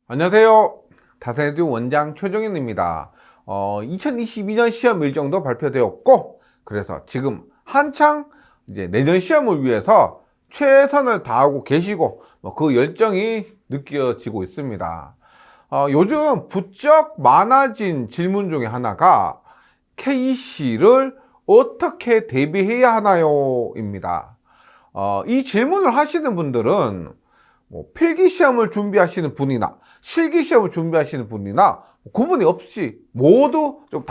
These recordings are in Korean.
안녕하세요. 다산에듀 원장 최종현입니다. 2022년 시험 일정도 발표되었고, 그래서 지금 한창 이제 내년 시험을 위해서 최선을 다하고 계시고, 그 열정이 느껴지고 있습니다. 요즘 부쩍 많아진 질문 중에 하나가 KC를 어떻게 대비해야 하나요? 입니다. 이 질문을 하시는 분들은 필기시험을 준비하시는 분이나 실기시험을 준비하시는 분이나 구분이 없이 모두 좀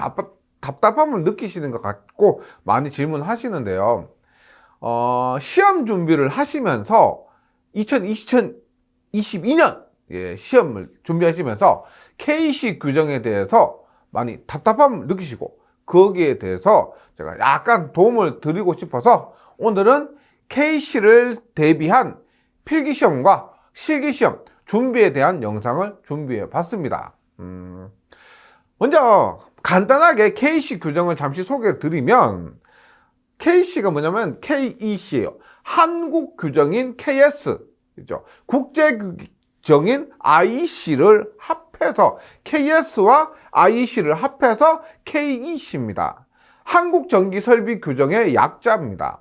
답답함을 느끼시는 것 같고 많이 질문하시는데요. 시험 준비를 하시면서 2022년 시험을 준비하시면서 KC 규정에 대해서 많이 답답함을 느끼시고 거기에 대해서 제가 약간 도움을 드리고 싶어서 오늘은 KC를 대비한 필기시험과 실기시험 준비에 대한 영상을 준비해 봤습니다. 먼저 간단하게 KC 규정을 잠시 소개해 드리면 KC가 뭐냐면 KEC예요. 한국 규정인 KS, 그죠? 국제 규정인 IEC를 합해서 KS와 IEC를 합해서 KEC입니다. 한국 전기 설비 규정의 약자입니다.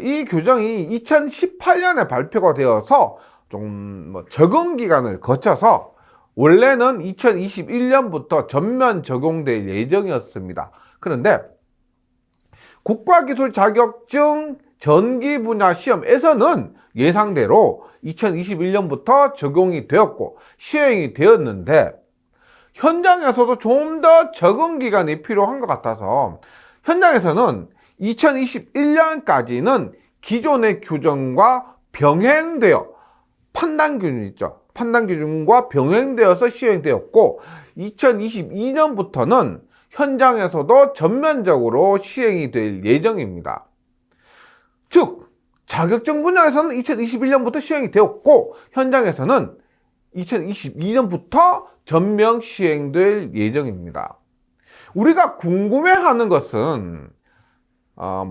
이 규정이 2018년에 발표가 되어서 좀 적응 기간을 거쳐서 원래는 2021년부터 전면 적용될 예정이었습니다. 그런데 국가기술 자격증 전기 분야 시험에서는 예상대로 2021년부터 적용이 되었고 시행이 되었는데 현장에서도 좀 더 적응 기간이 필요한 것 같아서 현장에서는 2021년까지는 기존의 규정과 병행되어 판단 기준 있죠. 판단 기준과 병행되어서 시행되었고 2022년부터는 현장에서도 전면적으로 시행이 될 예정입니다. 즉 자격증 분야에서는 2021년부터 시행이 되었고 현장에서는 2022년부터 전면 시행될 예정입니다. 우리가 궁금해하는 것은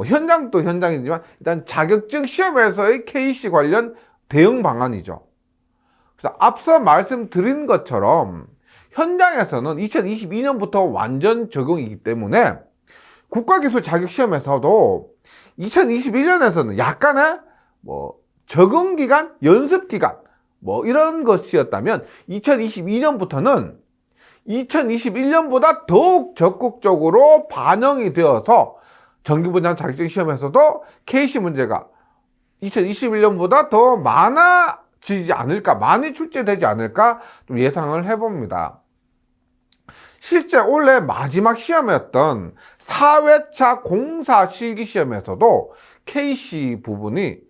현장도 현장이지만 일단 자격증 시험에서의 KC 관련 대응 방안이죠. 그래서 앞서 말씀드린 것처럼 현장에서는 2022년부터 완전 적용이기 때문에 국가기술 자격시험에서도 2021년에서는 약간의 적응 기간, 연습 기간 이런 것이었다면 2022년부터는 2021년보다 더욱 적극적으로 반영이 되어서 전기분야 자격증 시험에서도 KC 문제가 2021년보다 더 많아지지 않을까, 많이 출제되지 않을까 좀 예상을 해봅니다. 실제 올해 마지막 시험이었던 4회차 공사 실기 시험에서도 KC 부분이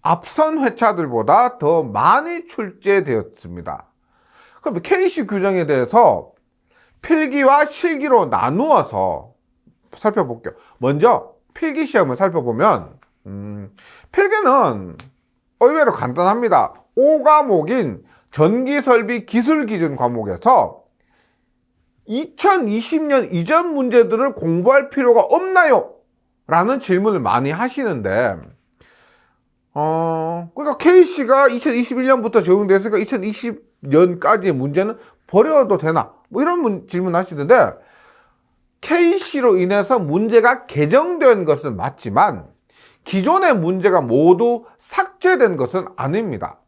앞선 회차들보다 더 많이 출제되었습니다. 그럼 KC 규정에 대해서 필기와 실기로 나누어서 살펴볼게요. 먼저 필기 시험을 살펴보면 필기는 의외로 간단합니다. 5과목인 전기설비 기술기준 과목에서 2020년 이전 문제들을 공부할 필요가 없나요? 라는 질문을 많이 하시는데 그러니까 KC가 2021년부터 적용됐으니까 2020년까지의 문제는 버려도 되나? 이런 질문 하시는데 KC로 인해서 문제가 개정된 것은 맞지만 기존의 문제가 모두 삭제된 것은 아닙니다.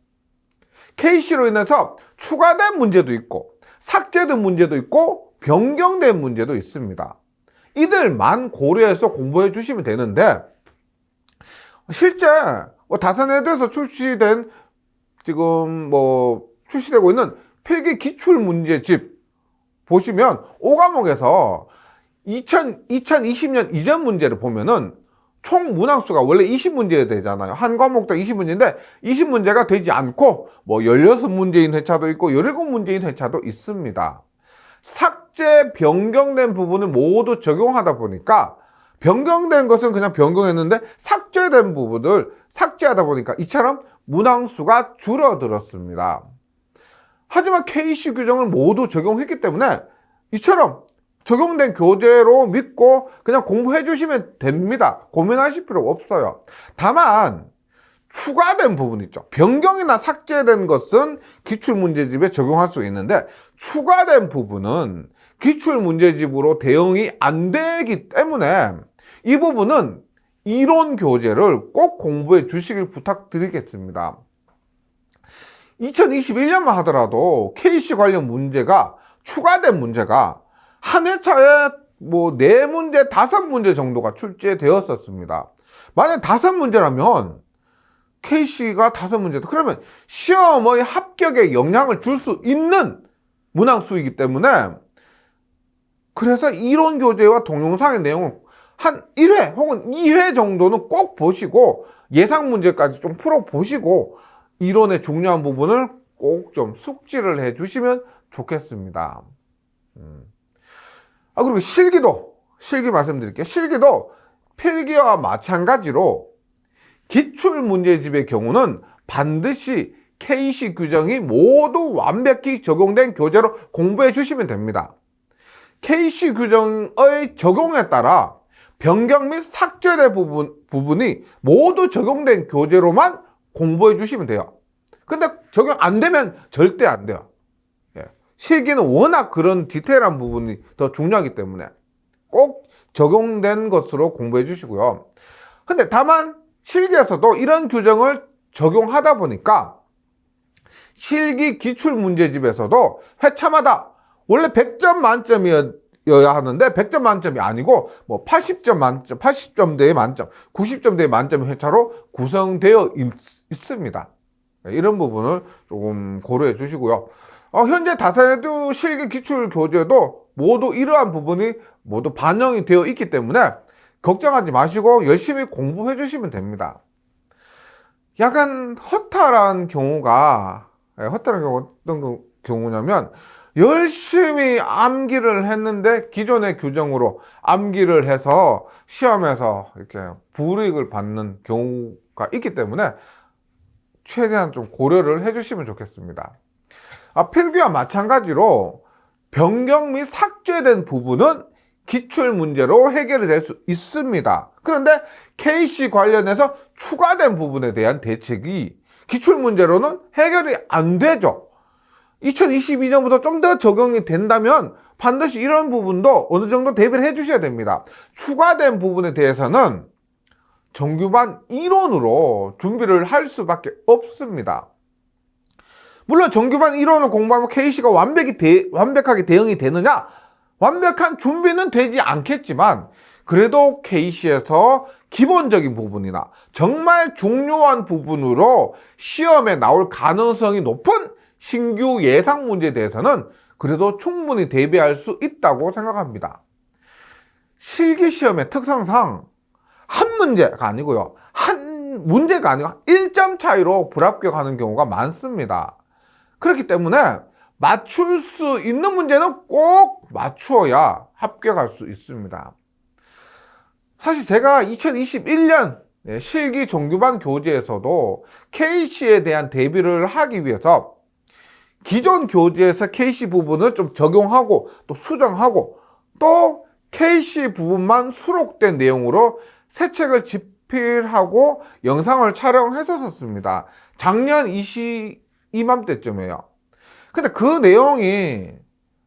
KC로 인해서 추가된 문제도 있고 삭제된 문제도 있고 변경된 문제도 있습니다. 이들만 고려해서 공부해 주시면 되는데 실제 다산에듀에서 출시된 지금 출시되고 있는 필기 기출 문제집 보시면 5과목에서 2020년 이전 문제를 보면은 총 문항수가 원래 20문제 되잖아요. 한 과목당 20문제인데 20문제가 되지 않고 16문제인 회차도 있고 17문제인 회차도 있습니다. 삭제, 변경된 부분을 모두 적용하다 보니까 변경된 것은 그냥 변경했는데 삭제된 부분을 삭제하다 보니까 이처럼 문항수가 줄어들었습니다. 하지만 KC 규정을 모두 적용했기 때문에 이처럼 적용된 교재로 믿고 그냥 공부해 주시면 됩니다. 고민하실 필요가 없어요. 다만 추가된 부분 있죠. 변경이나 삭제된 것은 기출문제집에 적용할 수 있는데 추가된 부분은 기출문제집으로 대응이 안 되기 때문에 이 부분은 이론 교재를 꼭 공부해 주시길 부탁드리겠습니다. 2021년만 하더라도 KC 관련 문제가 추가된 문제가 한 회차에 뭐 4문제, 5문제 정도가 출제되었었습니다. 만약 5문제라면 KC가 5문제다. 그러면 시험의 합격에 영향을 줄 수 있는 문항수이기 때문에 그래서 이론 교재와 동영상의 내용을 한 1회 혹은 2회 정도는 꼭 보시고 예상 문제까지 좀 풀어보시고 이론의 중요한 부분을 꼭 좀 숙지를 해 주시면 좋겠습니다. 그리고 실기 말씀드릴게요. 실기도 필기와 마찬가지로 기출문제집의 경우는 반드시 KC 규정이 모두 완벽히 적용된 교재로 공부해 주시면 됩니다. KC 규정의 적용에 따라 변경 및 삭제된 부분이 모두 적용된 교재로만 공부해 주시면 돼요. 근데 적용 안 되면 절대 안 돼요. 실기는 워낙 그런 디테일한 부분이 더 중요하기 때문에 꼭 적용된 것으로 공부해 주시고요. 근데 다만 실기에서도 이런 규정을 적용하다 보니까 실기 기출문제집에서도 회차마다 원래 100점 만점이어야 하는데 100점 만점이 아니고 뭐 80점 만점, 80점대의 만점, 90점대의 만점의 회차로 구성되어 있습니다. 이런 부분을 조금 고려해 주시고요. 현재 다산에도 실기 기출 교재도 모두 이러한 부분이 모두 반영이 되어 있기 때문에 걱정하지 마시고 열심히 공부해 주시면 됩니다. 약간 허탈한 경우가 어떤 경우냐면 열심히 암기를 했는데 기존의 규정으로 암기를 해서 시험에서 이렇게 불이익을 받는 경우가 있기 때문에 최대한 좀 고려를 해 주시면 좋겠습니다. 필기와 마찬가지로 변경 및 삭제된 부분은 기출 문제로 해결이 될 수 있습니다. 그런데 KC 관련해서 추가된 부분에 대한 대책이 기출 문제로는 해결이 안 되죠. 2022년부터 좀 더 적용이 된다면 반드시 이런 부분도 어느 정도 대비를 해 주셔야 됩니다. 추가된 부분에 대해서는 정규반 이론으로 준비를 할 수밖에 없습니다. 물론 정규반 이론을 공부하면 KC가 완벽하게 대응이 되느냐? 완벽한 준비는 되지 않겠지만 그래도 KC에서 기본적인 부분이나 정말 중요한 부분으로 시험에 나올 가능성이 높은 신규 예상 문제에 대해서는 그래도 충분히 대비할 수 있다고 생각합니다. 실기시험의 특성상 한 문제가 아니고요. 한 문제가 아니고 1점 차이로 불합격하는 경우가 많습니다. 그렇기 때문에 맞출 수 있는 문제는 꼭 맞추어야 합격할 수 있습니다. 사실 제가 2021년 실기 정규반 교재에서도 KC에 대한 대비를 하기 위해서 기존 교재에서 KC 부분을 좀 적용하고 또 수정하고 또 KC 부분만 수록된 내용으로 새 책을 집필하고 영상을 촬영했었습니다. 작년 이맘때쯤에요. 근데 그 내용이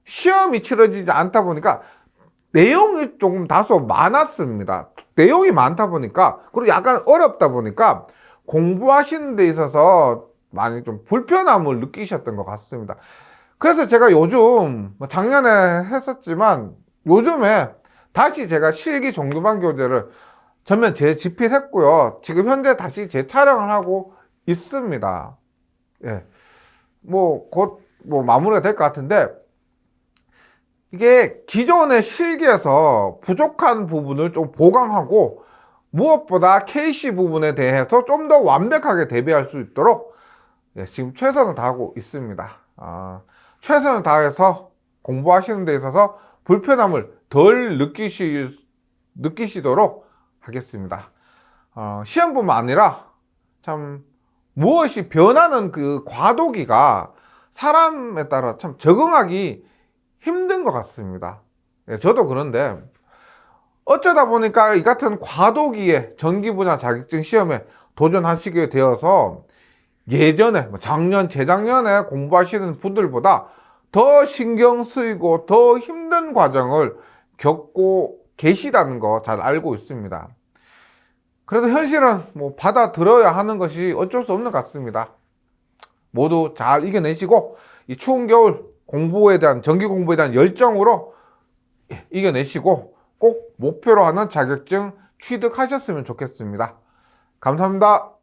시험이 치러지지 않다 보니까 내용이 조금 다소 많았습니다. 내용이 많다 보니까 그리고 약간 어렵다 보니까 공부하시는 데 있어서 많이 좀 불편함을 느끼셨던 것 같습니다. 그래서 제가 요즘 작년에 했었지만 요즘에 다시 제가 실기 정규반 교재를 전면 재집필했고요. 지금 현재 다시 재촬영을 하고 있습니다. 곧 마무리가 될 것 같은데 이게 기존의 실기에서 부족한 부분을 좀 보강하고 무엇보다 KC 부분에 대해서 좀 더 완벽하게 대비할 수 있도록 지금 최선을 다하고 있습니다. 최선을 다해서 공부하시는 데 있어서 불편함을 덜 느끼시도록 하겠습니다. 시험뿐만 아니라 참 무엇이 변하는 그 과도기가 사람에 따라 참 적응하기 힘든 것 같습니다. 저도 그런데 어쩌다 보니까 이 같은 과도기에 전기 분야 자격증 시험에 도전하시게 되어서 예전에 작년, 재작년에 공부하시는 분들보다 더 신경 쓰이고 더 힘든 과정을 겪고 계시다는 거 잘 알고 있습니다. 그래서 현실은 뭐 받아들여야 하는 것이 어쩔 수 없는 것 같습니다. 모두 잘 이겨내시고 이 추운 겨울 공부에 대한 정기 공부에 대한 열정으로 이겨내시고 꼭 목표로 하는 자격증 취득하셨으면 좋겠습니다. 감사합니다.